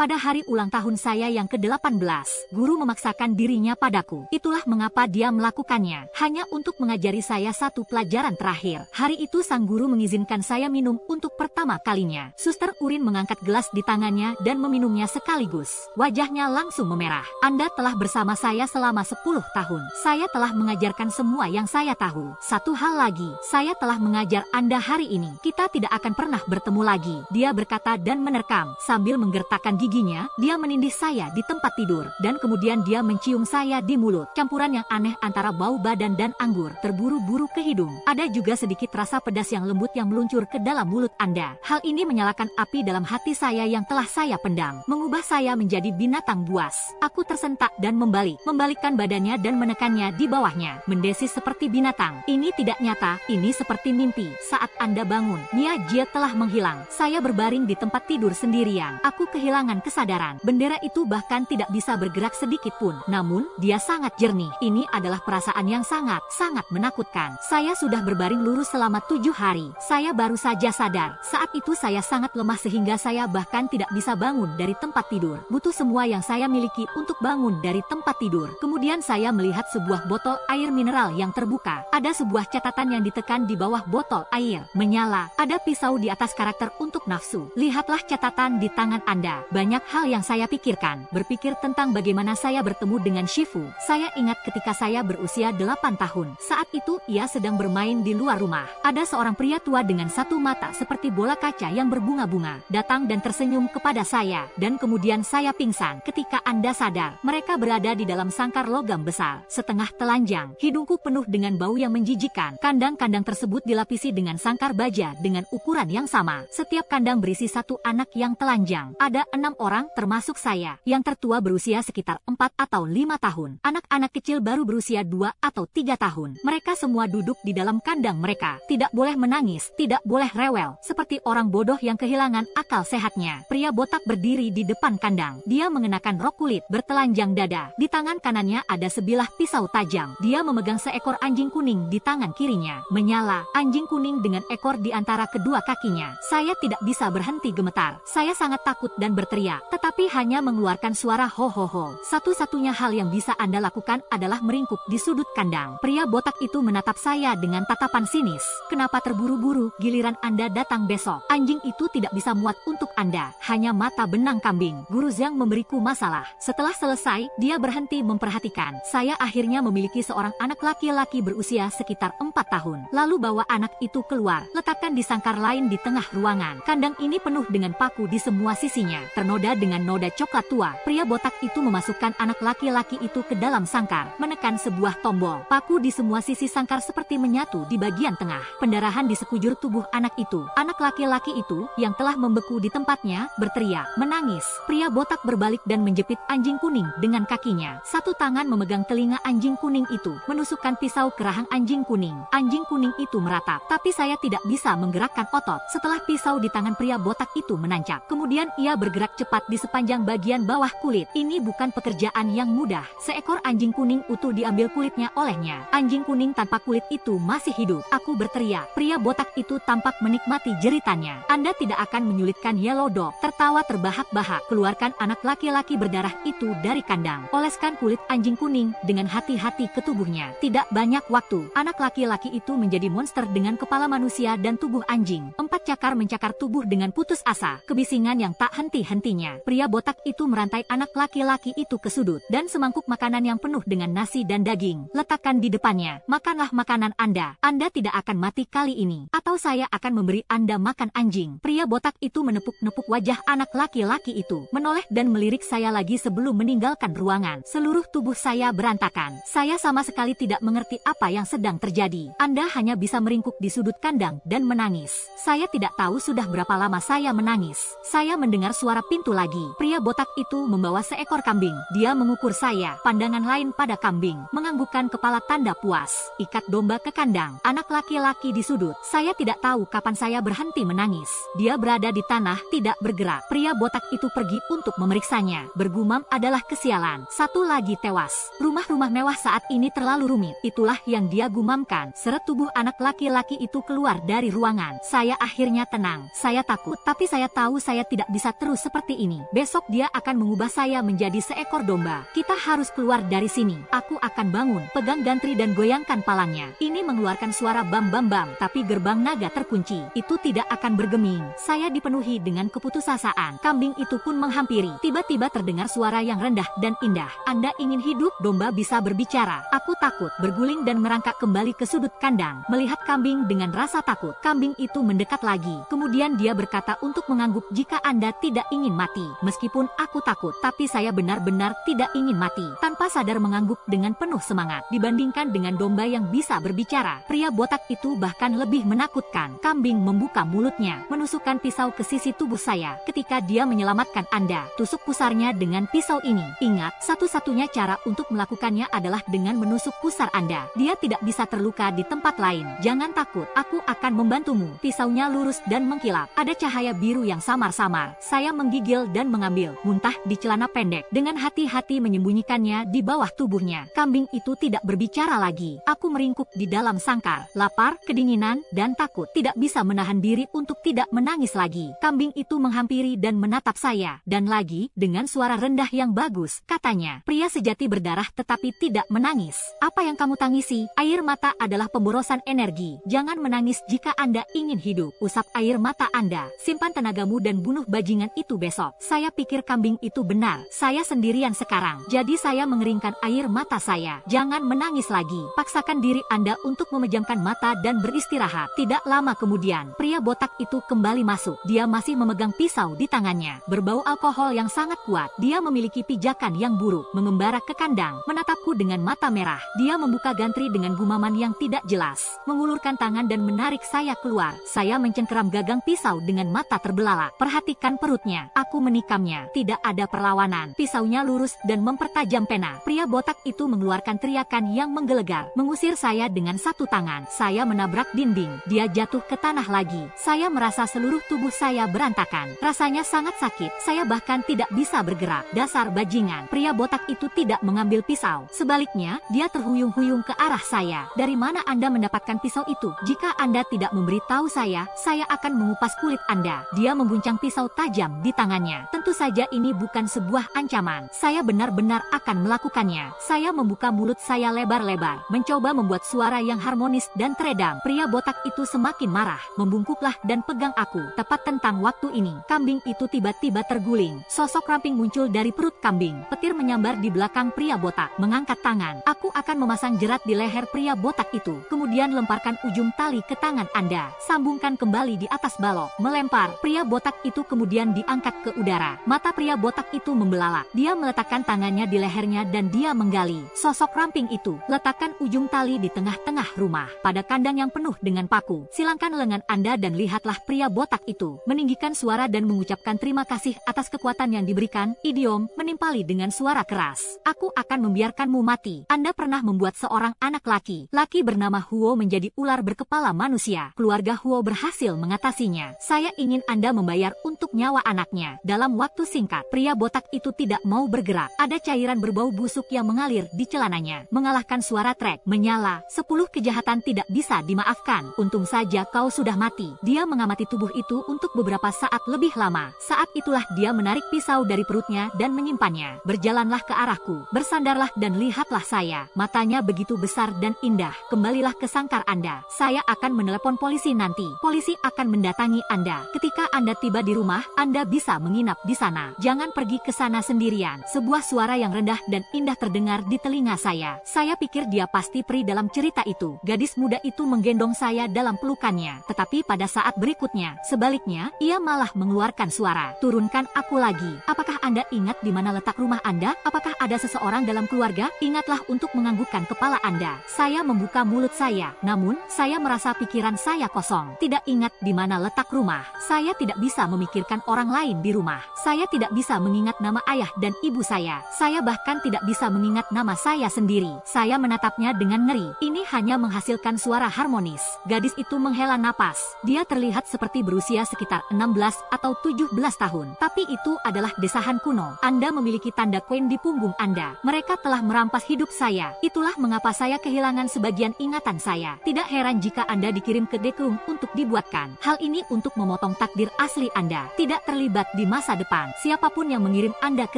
Pada hari ulang tahun saya yang ke-18, guru memaksakan dirinya padaku. Itulah mengapa dia melakukannya, hanya untuk mengajari saya satu pelajaran terakhir. Hari itu sang guru mengizinkan saya minum untuk pertama kalinya. Suster Urin mengangkat gelas di tangannya dan meminumnya sekaligus. Wajahnya langsung memerah. Anda telah bersama saya selama 10 tahun. Saya telah mengajarkan semua yang saya tahu. Satu hal lagi, saya telah mengajar Anda hari ini. Kita tidak akan pernah bertemu lagi. Dia berkata dan menerkam. Sambil menggertakkan giginya, dia menindih saya di tempat tidur. Dan kemudian dia mencium saya di mulut. Campuran yang aneh antara bau badan dan anggur terburu-buru ke hidung. Ada juga sedikit rasa pedas yang lembut yang meluncur ke dalam mulut Anda. Hal ini menyalakan api dalam hati saya yang telah saya pendam. Mengubah saya menjadi binatang buas. Aku tersentak dan membalikkan badannya dan menekannya di bawahnya. Mendesis seperti binatang. Ini tidak nyata, ini seperti mimpi. Saat Anda bangun, Mia Jie telah menghilang. Saya berbaring di tempat tidur sendirian. Aku kehilangan kesadaran. Bendera itu bahkan tidak bisa bergerak sedikit pun. Namun, dia sangat jernih. Ini adalah perasaan yang sangat menakutkan. Saya sudah berbaring lurus selama 7 hari. Saya baru saja sadar. Saat itu saya sangat lemah sehingga saya bahkan tidak bisa bangun dari tempat tidur. Butuh semua yang saya miliki untuk bangun dari tempat tidur. Kemudian saya melihat sebuah botol air mineral yang terbuka. Ada sebuah catatan yang ditekan di bawah botol air. Menyala. Ada pisau di atas karakter untuk nafsu. Lihatlah catatan di tangan Anda. Banyak hal yang saya pikirkan. Berpikir tentang bagaimana saya bertemu dengan Shifu. Saya ingat ketika saya berusia 8 tahun. Saat itu ia sedang bermain di luar rumah. Ada seorang pria tua dengan satu mata seperti bola kaca yang berbunga-bunga. Datang dan tersenyum kepada saya. Dan kemudian saya pingsan. Ketika Anda sadar, mereka berada di dalam sangkar logam besar. Setengah telanjang. Hidungku penuh dengan bau yang menjijikan. Kandang-kandang tersebut dilapisi dengan sangkar baja dengan ukuran yang sama. Setiap kandang berisi satu anak yang telanjang. Ada 6 orang termasuk saya. Yang tertua berusia sekitar 4 atau 5 tahun. Anak-anak kecil baru berusia 2 atau 3 tahun. Mereka semua duduk di dalam kandang mereka. Tidak boleh menangis, tidak boleh rewel. Seperti orang bodoh yang kehilangan akal sehatnya. Pria botak berdiri di depan kandang. Dia mengenakan rok kulit bertelanjang dada. Di tangan kanannya ada sebilah pisau tajam. Dia memegang seekor anjing kuning di tangan kirinya. Menyala, anjing kuning dengan ekor di antara kedua kakinya. Saya tidak bisa berhenti gemetar. Saya sangat takut dan berteriak, tetapi hanya mengeluarkan suara ho-ho-ho. Satu-satunya hal yang bisa Anda lakukan adalah meringkuk di sudut kandang. Pria botak itu menatap saya dengan tatapan sinis. Kenapa terburu-buru? Giliran Anda datang besok. Anjing itu tidak bisa muat untuk Anda. Hanya mata benang kambing. Guru Zhang memberiku masalah. Setelah selesai, dia berhenti memperhatikan. Saya akhirnya memiliki seorang anak laki-laki berusia sekitar 4 tahun. Lalu bawa anak itu keluar. Letakkan di sangkar lain di tengah ruangan. Kandang ini penuh dengan paku di semua sisinya. Ternoda dengan noda coklat tua. Pria botak itu memasukkan anak laki-laki itu ke dalam sangkar. Menekan sebuah tombol. Paku di semua sisi sangkar seperti menyatu di bagian tengah. Pendarahan di sekujur tubuh anak itu. Anak laki-laki itu, yang telah membeku di tempatnya, berteriak, menangis. Pria botak berbalik dan menjepit anjing kuning dengan kakinya. Satu tangan memegang telinga anjing kuning itu. Menusukkan pisau ke rahang anjing kuning. Anjing kuning itu meratap. Tapi saya tidak bisa menggerakkan otot. Setelah pisau di tangan pria botak itu menancap. Kemudian ia bergerak cepat di sepanjang bagian bawah kulit. Ini bukan pekerjaan yang mudah. Seekor anjing kuning utuh diambil kulitnya olehnya. Anjing kuning tanpa kulit itu masih hidup. Aku berteriak. Pria botak itu tampak menikmati jeritannya. Anda tidak akan menyulitkan Yellow Dog. Tertawa terbahak-bahak. Keluarkan anak laki-laki berdarah itu dari kandang. Oleskan kulit anjing kuning dengan hati-hati ke tubuhnya. Tidak banyak waktu. Anak laki-laki itu menjadi monster dengan kepala manusia dan tubuh anjing. 4 cakar mencakar tubuh dengan putus asa. Kebisingan yang tak henti-hentinya. Pria botak itu merantai anak laki-laki itu ke sudut. Dan semangkuk makanan yang penuh dengan nasi dan daging. Letakkan di depannya. Makanlah makanan Anda. Anda tidak akan mati kali ini. Atau saya akan memberi Anda makan anjing. Pria botak itu menepuk-nepuk wajah anak laki-laki itu. Menoleh dan melirik saya lagi sebelum meninggalkan ruangan. Seluruh tubuh saya berantakan. Saya sama sekali tidak mengerti apa yang sedang terjadi. Anda hanya bisa meringkuk di sudut kandang dan menangis. Saya tidak tahu sudah berapa lama saya menangis. Saya mendengar suara pintu lagi. Pria botak itu membawa seekor kambing. Dia mengukur saya. Pandangan lain pada kambing. Menganggukkan kepala tanda puas. Ikat domba ke kandang. Anak laki-laki di sudut. Saya tidak tahu kapan saya berhenti menangis. Dia berada di tanah, tidak bergerak. Pria botak itu pergi untuk memeriksanya. Bergumam adalah kesialan. Satu lagi tewas. Rumah-rumah mewah saat ini terlalu rumit. Itulah yang dia gumamkan. Seret tubuh anak laki-laki itu keluar dari ruangan. Saya akhirnya akhirnya tenang. Saya takut, tapi saya tahu saya tidak bisa terus seperti ini. Besok dia akan mengubah saya menjadi seekor domba. Kita harus keluar dari sini. Aku akan bangun, pegang gantri dan goyangkan palangnya. Ini mengeluarkan suara bam bam bam, tapi gerbang naga terkunci. Itu tidak akan bergeming. Saya dipenuhi dengan keputusasaan. Kambing itu pun menghampiri. Tiba-tiba terdengar suara yang rendah dan indah. Anda ingin hidup? Domba bisa berbicara. Aku takut, berguling dan merangkak kembali ke sudut kandang. Melihat kambing dengan rasa takut, kambing itu mendekat lagi. Kemudian dia berkata untuk mengangguk, jika Anda tidak ingin mati. Meskipun aku takut, tapi saya benar-benar tidak ingin mati. Tanpa sadar mengangguk dengan penuh semangat. Dibandingkan dengan domba yang bisa berbicara, pria botak itu bahkan lebih menakutkan. Kambing membuka mulutnya, menusukkan pisau ke sisi tubuh saya. Ketika dia menyelamatkan Anda, tusuk pusarnya dengan pisau ini. Ingat, satu-satunya cara untuk melakukannya adalah dengan menusuk pusar Anda. Dia tidak bisa terluka di tempat lain. Jangan takut, aku akan membantumu. Pisaunya lurus dan mengkilap. Ada cahaya biru yang samar-samar. Saya menggigil dan mengambil, muntah di celana pendek. Dengan hati-hati menyembunyikannya di bawah tubuhnya. Kambing itu tidak berbicara lagi. Aku meringkuk di dalam sangkar. Lapar, kedinginan, dan takut. Tidak bisa menahan diri untuk tidak menangis lagi. Kambing itu menghampiri dan menatap saya. Dan lagi, dengan suara rendah yang bagus, katanya, pria sejati berdarah tetapi tidak menangis. Apa yang kamu tangisi? Air mata adalah pemborosan energi. Jangan menangis jika Anda ingin hidup. Usap air mata Anda. Simpan tenagamu dan bunuh bajingan itu besok. Saya pikir kambing itu benar. Saya sendirian sekarang. Jadi saya mengeringkan air mata saya. Jangan menangis lagi. Paksakan diri Anda untuk memejamkan mata dan beristirahat. Tidak lama kemudian, pria botak itu kembali masuk. Dia masih memegang pisau di tangannya. Berbau alkohol yang sangat kuat. Dia memiliki pijakan yang buruk. Mengembara ke kandang. Menatapku dengan mata merah. Dia membuka gantri dengan gumaman yang tidak jelas. Mengulurkan tangan dan menarik saya keluar. Saya mencengkeram gagang pisau dengan mata terbelalak. Perhatikan perutnya. Aku menikamnya. Tidak ada perlawanan. Pisaunya lurus dan mempertajam pena. Pria botak itu mengeluarkan teriakan yang menggelegar. Mengusir saya dengan satu tangan. Saya menabrak dinding. Dia jatuh ke tanah lagi. Saya merasa seluruh tubuh saya berantakan. Rasanya sangat sakit. Saya bahkan tidak bisa bergerak. Dasar bajingan. Pria botak itu tidak mengambil pisau. Sebaliknya, dia terhuyung-huyung ke arah saya. Dari mana Anda mendapatkan pisau itu? Jika Anda tidak memberitahu saya akan mengupas kulit Anda. Dia membuncang pisau tajam di tangannya. Tentu saja ini bukan sebuah ancaman. Saya benar-benar akan melakukannya. Saya membuka mulut saya lebar-lebar, mencoba membuat suara yang harmonis dan teredam. Pria botak itu semakin marah, membungkuklah dan pegang aku. Tepat tentang waktu ini, kambing itu tiba-tiba terguling. Sosok ramping muncul dari perut kambing. Petir menyambar di belakang pria botak. Mengangkat tangan, aku akan memasang jerat di leher pria botak itu. Kemudian lemparkan ujung tali ke tangan Anda. Sambungkan kembali di atas balok. Melempar. Pria botak itu kemudian diangkat ke udara. Mata pria botak itu membelalak. Dia meletakkan tangannya di lehernya dan dia menggali. Sosok ramping itu, letakkan ujung tali di tengah-tengah rumah. Pada kandang yang penuh dengan paku. Silangkan lengan Anda dan lihatlah pria botak itu. Meninggikan suara dan mengucapkan terima kasih atas kekuatan yang diberikan. Idiom, menimpali dengan suara keras. Aku akan membiarkanmu mati. Anda pernah membuat seorang anak laki bernama Huo menjadi ular berkepala manusia. Keluarga Huo berhasil mengatasinya. Saya ingin Anda membayar untuk nyawa anaknya. Dalam waktu singkat, pria botak itu tidak mau bergerak. Ada cairan berbau busuk yang mengalir di celananya. Mengalahkan suara trek menyala. 10 kejahatan tidak bisa dimaafkan. Untung saja kau sudah mati. Dia mengamati tubuh itu untuk beberapa saat lebih lama. Saat itulah dia menarik pisau dari perutnya dan menyimpannya. Berjalanlah ke arahku. Bersandarlah dan lihatlah saya. Matanya begitu besar dan indah. Kembalilah ke sangkar Anda. Saya akan menelepon polisi nanti. Polisi akan mendatangi Anda. Ketika Anda tiba di rumah, Anda bisa menginap di sana. Jangan pergi ke sana sendirian. Sebuah suara yang rendah dan indah terdengar di telinga saya. Saya pikir dia pasti peri dalam cerita itu. Gadis muda itu menggendong saya dalam pelukannya. Tetapi pada saat berikutnya, sebaliknya, ia malah mengeluarkan suara. Turunkan aku lagi. Apakah Anda ingat di mana letak rumah Anda? Apakah ada seseorang dalam keluarga? Ingatlah untuk menganggukkan kepala Anda. Saya membuka mulut saya. Namun, saya merasa pikiran saya kosong. Tidak ingat di mana letak rumah. Saya tidak bisa memikirkan orang lain di rumah. Saya tidak bisa mengingat nama ayah dan ibu saya. Saya bahkan tidak bisa mengingat nama saya sendiri. Saya menatapnya dengan ngeri. Ini hanya menghasilkan suara harmonis. Gadis itu menghela napas. Dia terlihat seperti berusia sekitar 16 atau 17 tahun. Tapi itu adalah desakan kesusahan kuno. Anda memiliki tanda koin di punggung Anda. Mereka telah merampas hidup saya. Itulah mengapa saya kehilangan sebagian ingatan saya. Tidak heran jika Anda dikirim ke Dekeung untuk dibuatkan. Hal ini untuk memotong takdir asli Anda. Tidak terlibat di masa depan. Siapapun yang mengirim Anda ke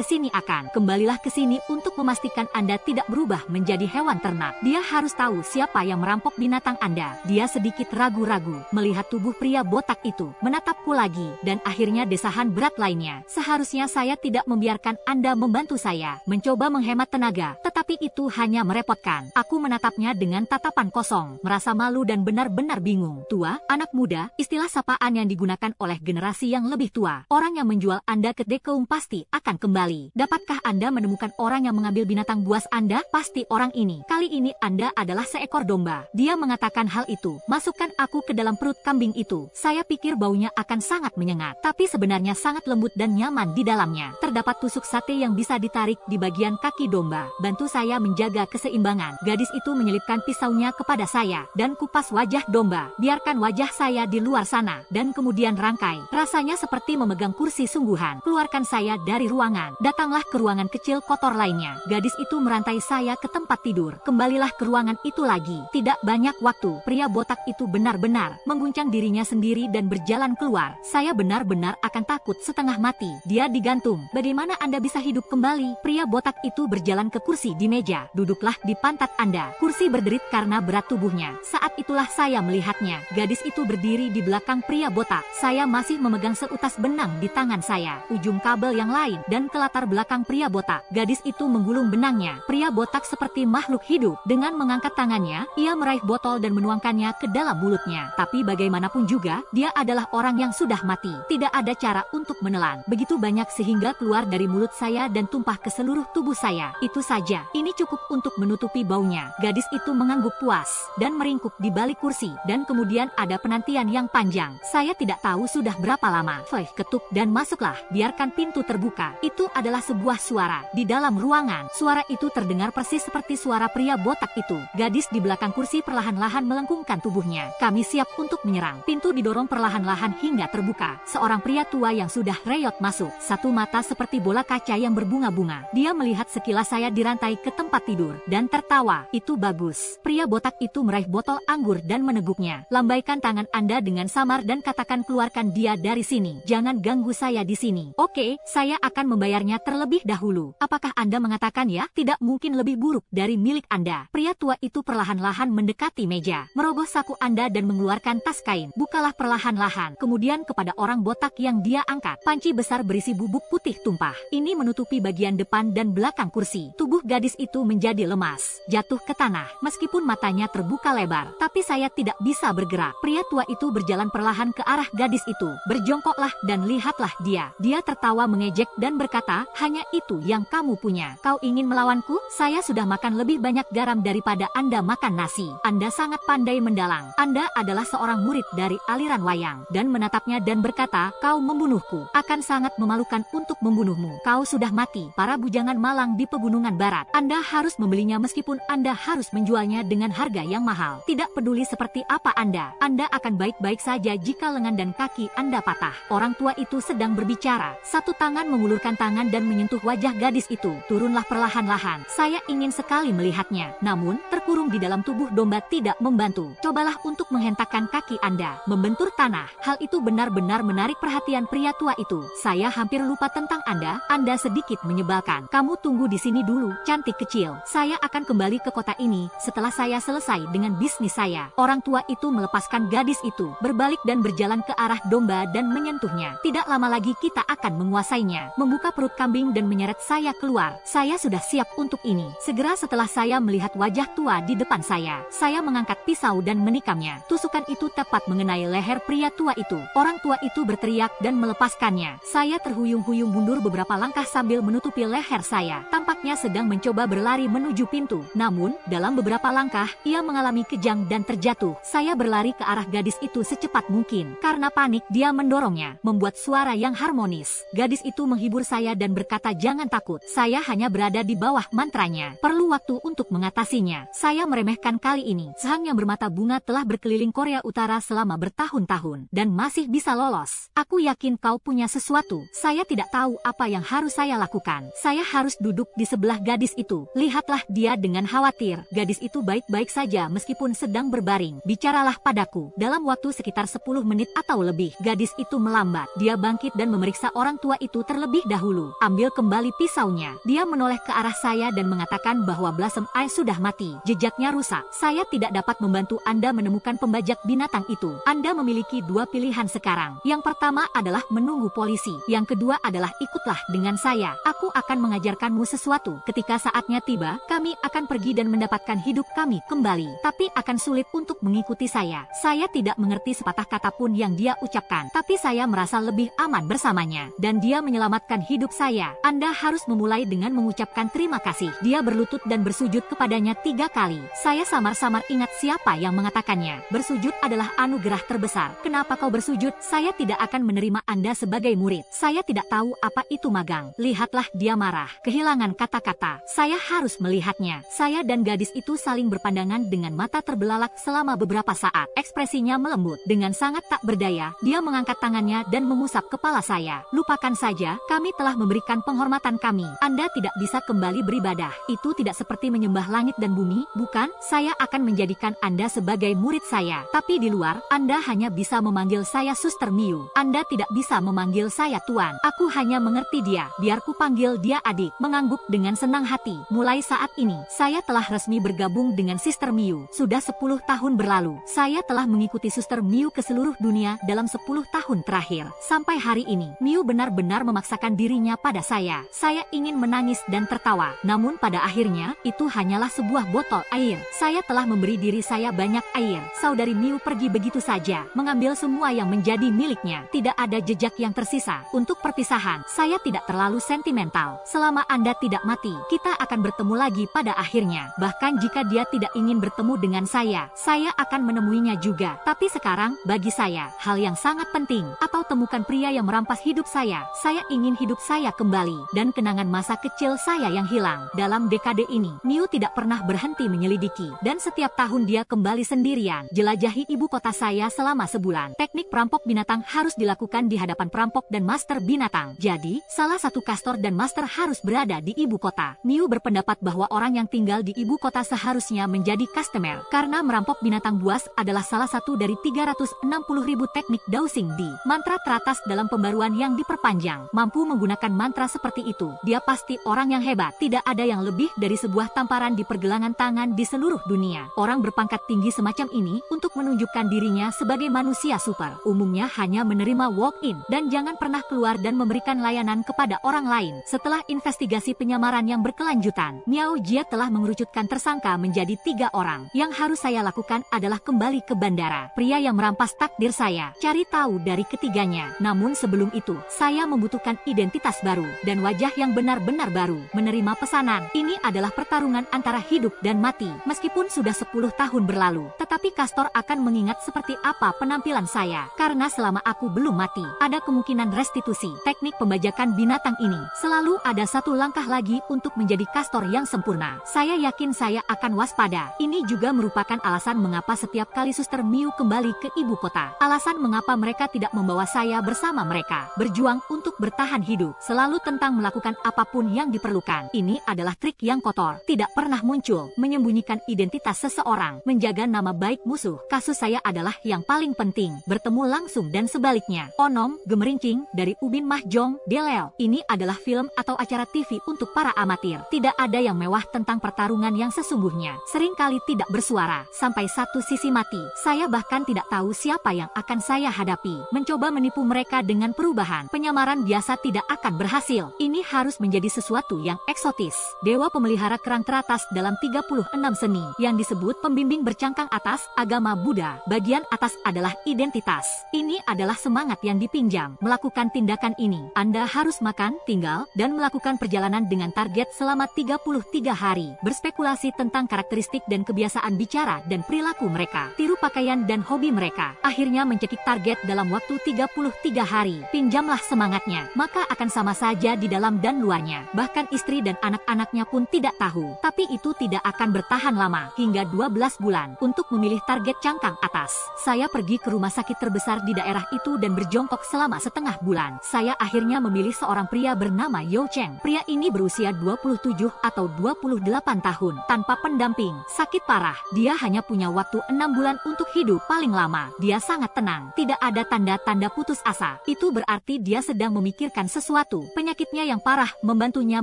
sini akan kembalilah ke sini untuk memastikan Anda tidak berubah menjadi hewan ternak. Dia harus tahu siapa yang merampok binatang Anda. Dia sedikit ragu-ragu melihat tubuh pria botak itu menatapku lagi, dan akhirnya desahan berat lainnya. Seharusnya saya tidak membiarkan Anda membantu saya, mencoba menghemat tenaga, tetapi itu hanya merepotkan. Aku menatapnya dengan tatapan kosong, merasa malu dan benar-benar bingung. Tua, anak muda, istilah sapaan yang digunakan oleh generasi yang lebih tua. Orang yang menjual Anda ke Dekeung pasti akan kembali. Dapatkah Anda menemukan orang yang mengambil binatang buas Anda? Pasti orang ini. Kali ini Anda adalah seekor domba. Dia mengatakan hal itu. Masukkan aku ke dalam perut kambing itu. Saya pikir baunya akan sangat menyengat, tapi sebenarnya sangat lembut dan nyaman di dalamnya. Terdapat tusuk sate yang bisa ditarik di bagian kaki domba. Bantu saya menjaga keseimbangan. Gadis itu menyelipkan pisaunya kepada saya dan kupas wajah domba. Biarkan wajah saya di luar sana, dan kemudian rangkai. Rasanya seperti memegang kursi sungguhan. Keluarkan saya dari ruangan. Datanglah ke ruangan kecil kotor lainnya. Gadis itu merantai saya ke tempat tidur. Kembalilah ke ruangan itu lagi. Tidak banyak waktu. Pria botak itu benar-benar mengguncang dirinya sendiri dan berjalan keluar. Saya benar-benar akan takut setengah mati. Dia digantung. Bagaimana Anda bisa hidup kembali? Pria botak itu berjalan ke kursi di meja. Duduklah di pantat Anda. Kursi berderit karena berat tubuhnya. Saat itulah saya melihatnya. Gadis itu berdiri di belakang pria botak. Saya masih memegang seutas benang di tangan saya, ujung kabel yang lain, dan ke latar belakang pria botak. Gadis itu menggulung benangnya. Pria botak seperti makhluk hidup. Dengan mengangkat tangannya, ia meraih botol dan menuangkannya ke dalam mulutnya. Tapi bagaimanapun juga, dia adalah orang yang sudah mati. Tidak ada cara untuk menelan. Begitu banyak sehingga keluar dari mulut saya dan tumpah ke seluruh tubuh saya. Itu saja. Ini cukup untuk menutupi baunya. Gadis itu mengangguk puas dan meringkuk di balik kursi. Dan kemudian ada penantian yang panjang. Saya tidak tahu sudah berapa lama. Ketuk dan masuklah. Biarkan pintu terbuka. Itu adalah sebuah suara di dalam ruangan. Suara itu terdengar persis seperti suara pria botak itu. Gadis di belakang kursi perlahan-lahan melengkungkan tubuhnya. Kami siap untuk menyerang. Pintu didorong perlahan-lahan hingga terbuka. Seorang pria tua yang sudah reyot masuk. Satu mata seperti bola kaca yang berbunga-bunga. Dia melihat sekilas saya dirantai ke tempat tidur dan tertawa. Itu bagus. Pria botak itu meraih botol anggur dan meneguknya. Lambaikan tangan Anda dengan samar dan katakan keluarkan dia dari sini. Jangan ganggu saya di sini. Oke, saya akan membayarnya terlebih dahulu. Apakah Anda mengatakan ya? Tidak mungkin lebih buruk dari milik Anda. Pria tua itu perlahan-lahan mendekati meja, merogoh saku Anda dan mengeluarkan tas kain. Bukalah perlahan-lahan. Kemudian kepada orang botak yang dia angkat, panci besar berisi bubuk putih tumpah. Ini menutupi bagian depan dan belakang kursi. Tubuh gadis itu menjadi lemas, jatuh ke tanah. Meskipun matanya terbuka lebar, tapi saya tidak bisa bergerak. Pria tua itu berjalan perlahan ke arah gadis itu. Berjongkoklah dan lihatlah dia. Dia tertawa mengejek dan berkata, hanya itu yang kamu punya. Kau ingin melawanku? Saya sudah makan lebih banyak garam daripada Anda makan nasi. Anda sangat pandai mendalang. Anda adalah seorang murid dari aliran wayang. Dan menatapnya dan berkata, kau membunuhku. Akan sangat memalukan untuk membunuhmu. Kau sudah mati. Para bujangan malang di pegunungan barat. Anda harus membelinya meskipun Anda harus menjualnya dengan harga yang mahal. Tidak peduli seperti apa Anda akan baik-baik saja jika lengan dan kaki Anda patah. Orang tua itu sedang berbicara. Satu tangan mengulurkan tangan dan menyentuh wajah gadis itu. Turunlah perlahan-lahan. Saya ingin sekali melihatnya. Namun, terkurung di dalam tubuh domba tidak membantu. Cobalah untuk menghentakkan kaki Anda membentur tanah. Hal itu benar-benar menarik perhatian pria tua itu. Saya hampir lupa tentang Anda. Anda sedikit menyebalkan. Kamu tunggu di sini dulu, cantik kecil. Saya akan kembali ke kota ini setelah saya selesai dengan bisnis saya. Orang tua itu melepaskan gadis itu, berbalik dan berjalan ke arah domba dan menyentuhnya. Tidak lama lagi kita akan menguasainya. Membuka perut kambing dan menyeret saya keluar. Saya sudah siap untuk ini. Segera setelah saya melihat wajah tua di depan saya mengangkat pisau dan menikamnya. Tusukan itu tepat mengenai leher pria tua itu. Orang tua itu berteriak dan melepaskannya. Saya terhuyung-huyung mundur beberapa langkah sambil menutupi leher saya. Tampaknya sedang mencoba berlari menuju pintu. Namun, dalam beberapa langkah, ia mengalami kejang dan terjatuh. Saya berlari ke arah gadis itu secepat mungkin. Karena panik, dia mendorongnya, membuat suara yang harmonis. Gadis itu menghibur saya dan berkata, jangan takut. Saya hanya berada di bawah mantranya. Perlu waktu untuk mengatasinya. Saya meremehkan kali ini. Sehang yang bermata bunga telah berkeliling Korea Utara selama bertahun-tahun dan masih bisa lolos. Aku yakin kau punya sesuatu. Saya tidak tidak tahu apa yang harus saya lakukan. Saya harus duduk di sebelah gadis itu. Lihatlah dia dengan khawatir. Gadis itu baik-baik saja meskipun sedang berbaring. Bicaralah padaku. Dalam waktu sekitar 10 menit atau lebih, gadis itu melambat. Dia bangkit dan memeriksa orang tua itu terlebih dahulu. Ambil kembali pisaunya. Dia menoleh ke arah saya dan mengatakan bahwa Blossom Eye sudah mati. Jejaknya rusak. Saya tidak dapat membantu Anda menemukan pembajak binatang itu. Anda memiliki dua pilihan sekarang. Yang pertama adalah menunggu polisi. Yang kedua adalah ikutlah dengan saya. Aku akan mengajarkanmu sesuatu. Ketika saatnya tiba, kami akan pergi dan mendapatkan hidup kami kembali. Tapi akan sulit untuk mengikuti saya. Saya tidak mengerti sepatah kata pun yang dia ucapkan. Tapi saya merasa lebih aman bersamanya. Dan dia menyelamatkan hidup saya. Anda harus memulai dengan mengucapkan terima kasih. Dia berlutut dan bersujud kepadanya 3 kali. Saya samar-samar ingat siapa yang mengatakannya. Bersujud adalah anugerah terbesar. Kenapa kau bersujud? Saya tidak akan menerima Anda sebagai murid. Saya tidak tahu apa itu magang. Lihatlah dia marah. Kehilangan kata-kata. Saya harus melihatnya. Saya dan gadis itu saling berpandangan dengan mata terbelalak selama beberapa saat. Ekspresinya melembut. Dengan sangat tak berdaya, dia mengangkat tangannya dan mengusap kepala saya. Lupakan saja, kami telah memberikan penghormatan kami. Anda tidak bisa kembali beribadah. Itu tidak seperti menyembah langit dan bumi, bukan? Saya akan menjadikan Anda sebagai murid saya. Tapi di luar, Anda hanya bisa memanggil saya Suster Miu. Anda tidak bisa memanggil saya Tuan. Aku hanya mengerti dia. Biar ku panggil dia adik. Mengangguk dengan senang hati. Mulai saat ini, saya telah resmi bergabung dengan Sister Miu. Sudah 10 tahun berlalu. Saya telah mengikuti Suster Miu ke seluruh dunia dalam 10 tahun terakhir. Sampai hari ini, Miu benar-benar memaksakan dirinya pada saya. Saya ingin menangis dan tertawa. Namun pada akhirnya, itu hanyalah sebuah botol air. Saya telah memberi diri saya banyak air. Saudari Miu pergi begitu saja, mengambil semua yang menjadi miliknya. Tidak ada jejak yang tersisa. Untuk perpisahan, saya tidak terlalu sentimental. Selama Anda tidak mati, kita akan bertemu lagi pada akhirnya. Bahkan jika dia tidak ingin bertemu dengan saya akan menemuinya juga. Tapi sekarang, bagi saya, hal yang sangat penting, atau temukan pria yang merampas hidup saya. Saya ingin hidup saya kembali, dan kenangan masa kecil saya yang hilang. Dalam dekade ini, Miu tidak pernah berhenti menyelidiki, dan setiap tahun dia kembali sendirian, jelajahi ibu kota saya selama sebulan. Teknik perampok binatang harus dilakukan di hadapan perampok dan master binatang. Jadi, salah satu kastor dan master harus berada di ibu kota. Miu berpendapat bahwa orang yang tinggal di ibu kota seharusnya menjadi customer, karena merampok binatang buas adalah salah satu dari 360.000 teknik dowsing di mantra teratas dalam pembaruan yang diperpanjang. Mampu menggunakan mantra seperti itu, dia pasti orang yang hebat. Tidak ada yang lebih dari sebuah tamparan di pergelangan tangan di seluruh dunia. Orang berpangkat tinggi semacam ini, untuk menunjukkan dirinya sebagai manusia super, umumnya hanya menerima walk-in, dan jangan pernah keluar dan memberikan layanan kepada orang lain. Setelah investigasi penyamaran yang berkelanjutan, Miao Jia telah mengerucutkan tersangka menjadi 3 orang. Yang harus saya lakukan adalah kembali ke bandara. Pria yang merampas takdir saya, cari tahu dari ketiganya. Namun sebelum itu, saya membutuhkan identitas baru, dan wajah yang benar-benar baru. Menerima pesanan, ini adalah pertarungan antara hidup dan mati. Meskipun sudah 10 tahun berlalu, tetapi kastor akan mengingat seperti apa penampilan saya. Karena selama aku belum mati, ada kemungkinan restitusi. Teknik pembajakan binatang ini, selalu ada satu langkah lagi untuk menjadi kastor yang sempurna. Saya yakin saya akan waspada. Ini juga merupakan alasan mengapa setiap kali Suster Miu kembali ke ibu kota. Alasan mengapa mereka tidak membawa saya bersama mereka. Berjuang untuk bertahan hidup, selalu tentang melakukan apapun yang diperlukan. Ini adalah trik yang kotor, tidak pernah muncul. Menyembunyikan identitas seseorang, menjaga nama baik musuh. Kasus saya adalah yang paling penting. Bertemu langsung dan sebaliknya. Onom, Gemerincing, dari Ubin Mahjong, Deleo. Ini adalah film atau acara TV untuk para amatir. Tidak ada yang mewah tentang pertarungan yang sesungguhnya. Seringkali tidak bersuara, sampai satu sisi mati. Saya bahkan tidak tahu siapa yang akan saya hadapi. Mencoba menipu mereka dengan perubahan. Penyamaran biasa tidak akan berhasil. Ini harus menjadi sesuatu yang eksotis. Dewa pemelihara kerang teratas dalam 36 seni, yang disebut pembimbing bercangkang atas, agama Buddha. Bagian atas adalah identitas. Ini adalah semangat yang dipinjam. Melakukan tindakan ini, Anda harus makan, tinggal, dan melakukan perjalanan dengan target selama 33 hari. Berspekulasi tentang karakteristik dan kebiasaan bicara dan perilaku mereka. Tiru pakaian dan hobi mereka. Akhirnya mencekik target dalam waktu 33 hari. Pinjamlah semangatnya, maka akan sama saja di dalam dan luarnya. Bahkan istri dan anak-anaknya pun tidak tahu. Tapi itu tidak akan bertahan lama, hingga 12 bulan, untuk memilih target cangkang atas. Saya pergi ke rumah sakit terbesar di daerah itu dan berjongkok selama setengah bulan. Saya akhirnya akhirnya memilih seorang pria bernama Yao Cheng. Pria ini berusia 27 atau 28 tahun, tanpa pendamping, sakit parah. Dia hanya punya waktu 6 bulan untuk hidup paling lama. Dia sangat tenang, tidak ada tanda-tanda putus asa. Itu berarti dia sedang memikirkan sesuatu. Penyakitnya yang parah membantunya